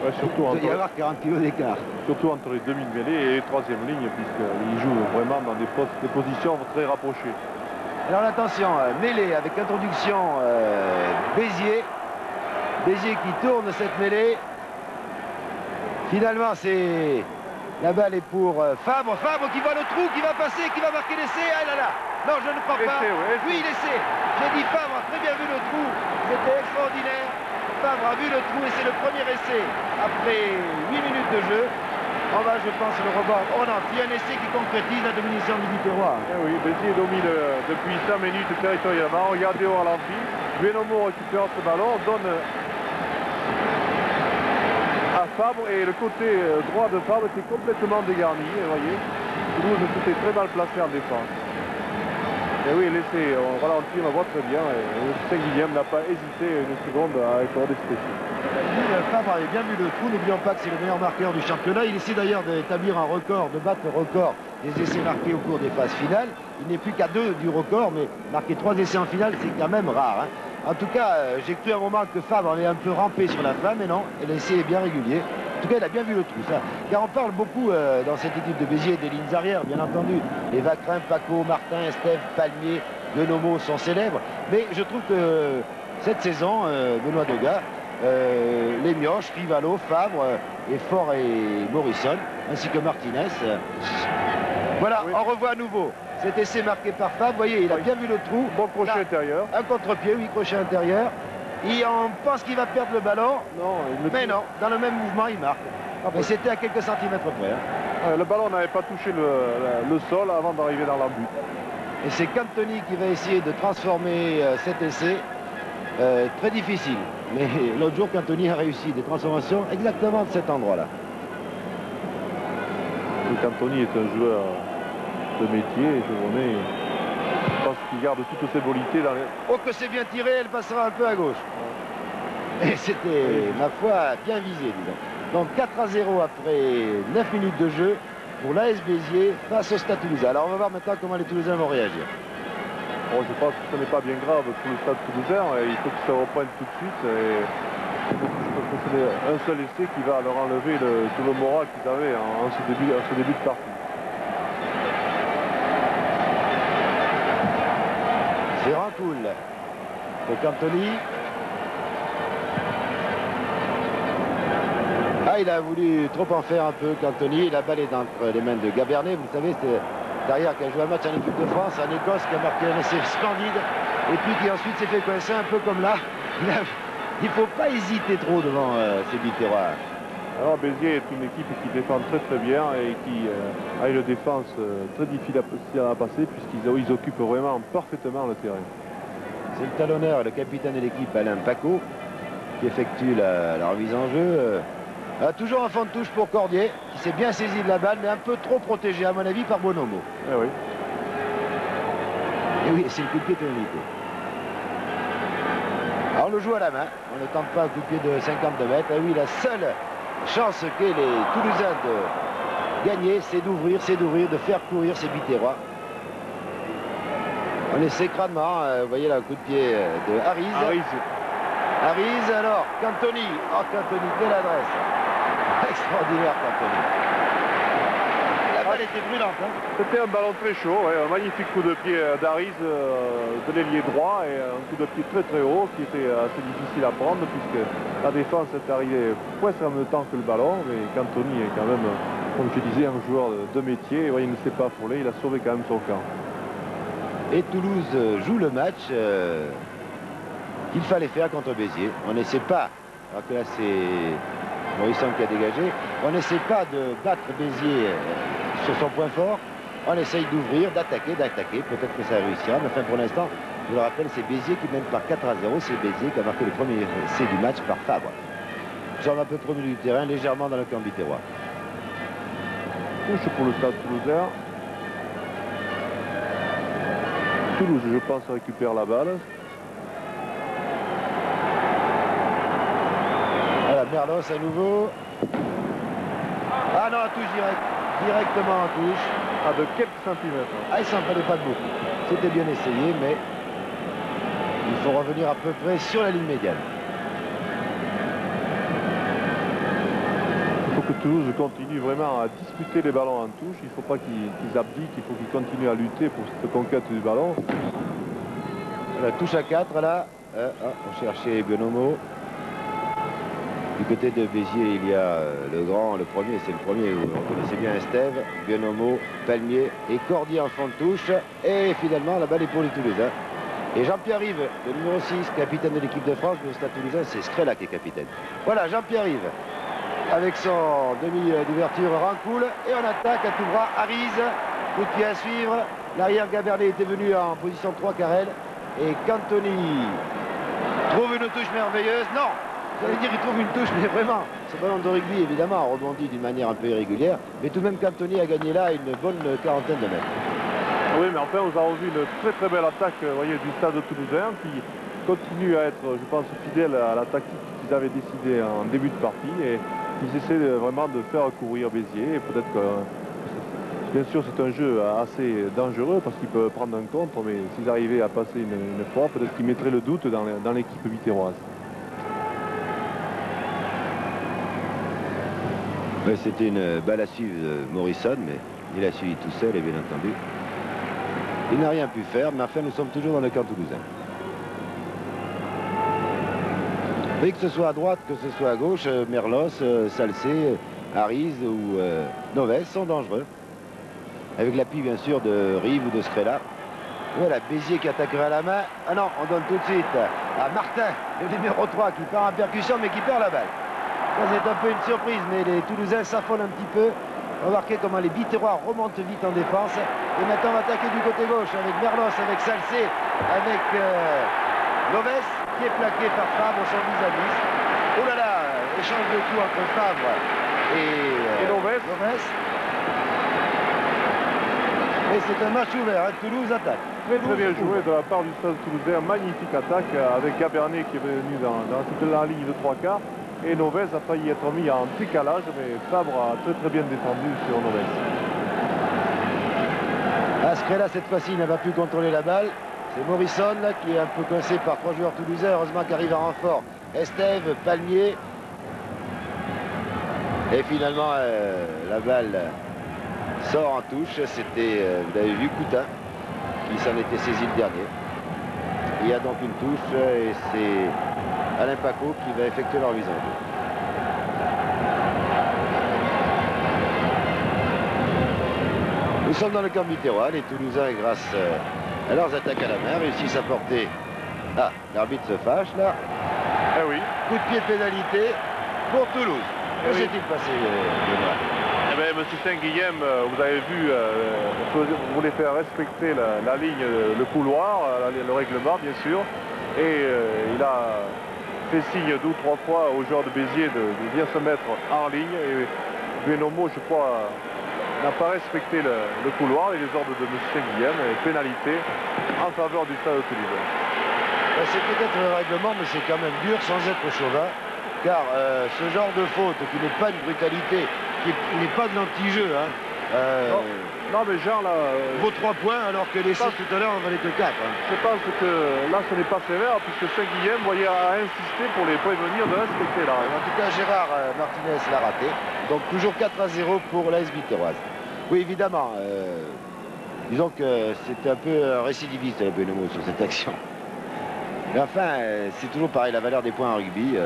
Ouais, surtout il doit y avoir 40 kg d'écart. Surtout entre les demi-mêlées et les troisième lignes, puisqu'ils jouent vraiment dans des positions très rapprochées. Alors attention, mêlée avec introduction Béziers. Béziers qui tourne cette mêlée. Finalement, c'est... La balle est pour Fabre. Fabre qui voit le trou, qui va passer, qui va marquer l'essai. Ah là là. Non, je ne crois pas. Ouais, oui, l'essai. J'ai dit Fabre a très bien vu le trou. C'était extraordinaire. Fabre a vu le trou et c'est le premier essai. Après 8 minutes de jeu, on va, je pense, le rebord. Oh non, il y a un essai qui concrétise la domination du Biterrois. Eh oui, Béziers domine depuis 5 minutes territorialement. Regardez au ralenti. Benomo récupère ce ballon, donne à Fabre et le côté droit de Fabre était complètement dégarni. Vous voyez, Toulouse était très mal placé en défense. Et oui, l'essai, on ralentit, on voit très bien. Et Saint-Guilhem n'a pas hésité une seconde à accorder ce essai. Fabre avait bien vu le trou, n'oublions pas que c'est le meilleur marqueur du championnat. Il essaie d'ailleurs d'établir un record, de battre le record des essais marqués au cours des phases finales. Il n'est plus qu'à 2 du record, mais marquer 3 essais en finale, c'est quand même rare. Hein. En tout cas, j'ai cru à un moment que Fabre avait un peu rampé sur la fin, mais non, l'essai est bien régulier. En tout cas, il a bien vu le trou, ça. Car on parle beaucoup dans cette équipe de Béziers des lignes arrières, bien entendu. Les Vacrin, Paco, Martin, Estève, Palmier, Denomo sont célèbres. Mais je trouve que cette saison, Benoît Degas, les Mioches, Rivalo, Fabre, Fort et Morrison, ainsi que Martinez. Voilà, oui. On revoit à nouveau cet essai marqué par Fabre. Vous voyez, il a bien vu le trou. Bon crochet intérieur. Un contre-pied, oui, crochet intérieur. Et on pense qu'il va perdre le ballon. Non, mais non, dans le même mouvement, il marque. Mais c'était à quelques centimètres près. Hein. Le ballon n'avait pas touché le sol avant d'arriver dans la but. Et c'est Cantoni qui va essayer de transformer cet essai. Très difficile. Mais l'autre jour, Cantoni a réussi des transformations exactement de cet endroit-là. Cantoni est un joueur de métier. Je pense qu'il garde toutes ses qualités dans les... Oh, que c'est bien tiré, elle passera un peu à gauche. Et c'était, ma foi, bien visé, disons. Donc 4-0 après 9 minutes de jeu pour l'AS Béziers face au Stade Toulousain. Alors on va voir maintenant comment les Toulousains vont réagir. Bon, je pense que ce n'est pas bien grave pour le Stade Toulousain. Il faut que ça reprenne tout de suite. Et je pense que c'est un seul essai qui va leur enlever tout le moral qu'ils avaient en ce début de partie. C'est Rancoul pour Cantoni. Ah, il a voulu trop en faire un peu, Cantoni. La balle est entre les mains de Gabernet. Vous savez, c'est derrière qui a joué un match en équipe de France, en Écosse, qui a marqué un essai splendide. Et puis qui ensuite s'est fait coincer un peu comme là. Il ne faut pas hésiter trop devant ces Biterrois. Alors Béziers est une équipe qui défend très très bien et qui a une défense très difficile à passer puisqu'ils occupent vraiment parfaitement le terrain. C'est le talonneur, le capitaine de l'équipe, Alain Paco, qui effectue la remise en jeu. Toujours un fond de touche pour Cordier, qui s'est bien saisi de la balle, mais un peu trop protégé, à mon avis, par Bonomo. Eh oui. Et oui, c'est le coup de pied pénalité. Alors on le joue à la main, on ne tente pas un coup de pied de 52 mètres. Et oui, la seule chance qu'aient les Toulousains de gagner, c'est d'ouvrir, de faire courir ces Biterrois. On essaie crânement, vous voyez là, un coup de pied de Harris. Harris, alors, Cantoni. Oh, Cantoni, quelle adresse. Extraordinaire, Cantoni. La balle était brûlante. Hein. C'était un ballon très chaud, ouais, un magnifique coup de pied d'Harris de l'ailier droit et un coup de pied très très haut qui était assez difficile à prendre puisque la défense est arrivée presque en même temps que le ballon, mais Cantoni est quand même, comme je disais, un joueur de métier. Ouais, il ne s'est pas affolé, il a sauvé quand même son camp. Et Toulouse joue le match qu'il fallait faire contre Béziers. On n'essaie pas, alors que là c'est Morrison qui a dégagé, on n'essaie pas de battre Béziers sur son point fort. On essaye d'ouvrir, d'attaquer. Peut-être que ça réussira, mais enfin pour l'instant, je le rappelle, c'est Béziers qui mène par 4-0. C'est Béziers qui a marqué le premier essai du match par Fabre. Nous sommes un peu trop milieu du terrain, légèrement dans le camp biterrois. Touche pour le Stade Toulousain. Toulouse, je pense, récupère la balle. Voilà, Merlos à nouveau. Ah non, touche direct. Directement en touche. À de quelques centimètres. Ah, il s'en fallait pas de beaucoup. C'était bien essayé, mais il faut revenir à peu près sur la ligne médiane. Toulouse continue vraiment à disputer les ballons en touche. Il ne faut pas qu'ils abdiquent, il faut qu'ils continuent à lutter pour cette conquête du ballon. La touche à 4 là. On cherchait Benomo. Du côté de Béziers, il y a le grand, le premier, c'est le premier, vous connaissez bien Estève, Benomo, Palmier et Cordier en fond de touche. Et finalement, la balle est pour les Toulousains. Et Jean-Pierre Rive, le numéro 6, capitaine de l'équipe de France, mais au Stade Toulousain, c'est Scrella qui est capitaine. Voilà, Jean-Pierre Rive, avec son demi d'ouverture Rancoul. Et on attaque à tout bras, Arize, coup de pied à suivre. L'arrière Gaberlet était venu en position 3 Carrel. Et Cantoni trouve une touche merveilleuse. Non, j'allais dire il trouve une touche, mais vraiment, ce ballon de rugby, évidemment, rebondit d'une manière un peu irrégulière. Mais tout de même, Cantoni a gagné là une bonne quarantaine de mètres. Oui, mais enfin, nous avons vu une très très belle attaque voyez, du Stade toulousain qui continue à être, je pense, fidèle à la tactique qu'ils avaient décidé en début de partie. Et ils essaient vraiment de faire courir Béziers. Et peut-être que, bien sûr, c'est un jeu assez dangereux parce qu'ils peuvent prendre un contre, mais s'ils arrivaient à passer une fois, peut-être qu'ils mettraient le doute dans l'équipe biterroise. C'était une balle à suivre de Morrison, mais il a suivi tout seul, et bien entendu. Il n'a rien pu faire, mais enfin, nous sommes toujours dans le camp toulousain. Et que ce soit à droite, que ce soit à gauche, Merlos, Salcé, Arize ou Noves sont dangereux. Avec l'appui, bien sûr, de Rive ou de Scrella. Voilà, Béziers qui attaquerait à la main. Ah non, on donne tout de suite à Martin, le numéro 3, qui part en percussion, mais qui perd la balle. Ça, c'est un peu une surprise, mais les Toulousains s'affolent un petit peu. Remarquez comment les Biterrois remontent vite en défense. Et maintenant, on va attaquer du côté gauche avec Merlos, avec Salcé, avec Loves, qui est plaqué par Fabre, son vis-à-vis. Oh là là, échange de coups entre Fabre et Loves. Et c'est un match ouvert, hein. Toulouse attaque. Très très bien joué de la part du Stade toulousain, magnifique attaque avec Gabernet qui est venu dans toute la ligne de 3 quarts. Et Noves a failli être mis en décalage, mais Fabre a très très bien défendu sur Noves. Scrella, cette fois-ci, n'a pas pu contrôler la balle. C'est Morrison là, qui est un peu coincé par 3 joueurs toulousains. Heureusement qu'arrive en renfort Estève, Palmier. Et finalement, la balle sort en touche. C'était, vous avez vu, Coutin qui s'en était saisi le dernier. Il y a donc une touche et c'est Alain Paco qui va effectuer leur mise en jeu. Nous sommes dans le camp biterrois. Les Toulousains, grâce à leurs attaques à la main, réussissent à porter. Ah, l'arbitre se fâche là. Eh oui. Coup de pied de pénalité pour Toulouse. Que s'est-il passé, Benoît? Eh bien, M. Saint-Guilhem, vous avez vu, vous voulez faire respecter la ligne, le couloir, le règlement, bien sûr. Et il a fait signe 2 ou 3 fois aux joueurs de Béziers de bien se mettre en ligne. Et Benomo, je crois, n'a pas respecté le couloir et les ordres de M. Saint-Guilhem. Pénalité en faveur du Stade toulousain. C'est peut-être le règlement, mais c'est quand même dur sans être chauvin. Car ce genre de faute, qui n'est pas une brutalité, qui n'est pas de l'anti-jeu, hein, non, mais Jean, là... vaut 3 points, alors que les 6 tout à l'heure en valaient que 4. Hein. Je pense que là, ce n'est pas sévère, puisque Saint-Guilhem, voyez, a insisté pour les prévenir de respecter la règle. En tout cas, Gérard Martinez l'a raté. Donc, toujours 4-0 pour l'AS Biterroise. Oui, évidemment. Disons que c'est un peu récidiviste, Benomo, sur cette action. Mais enfin, c'est toujours pareil, la valeur des points en rugby.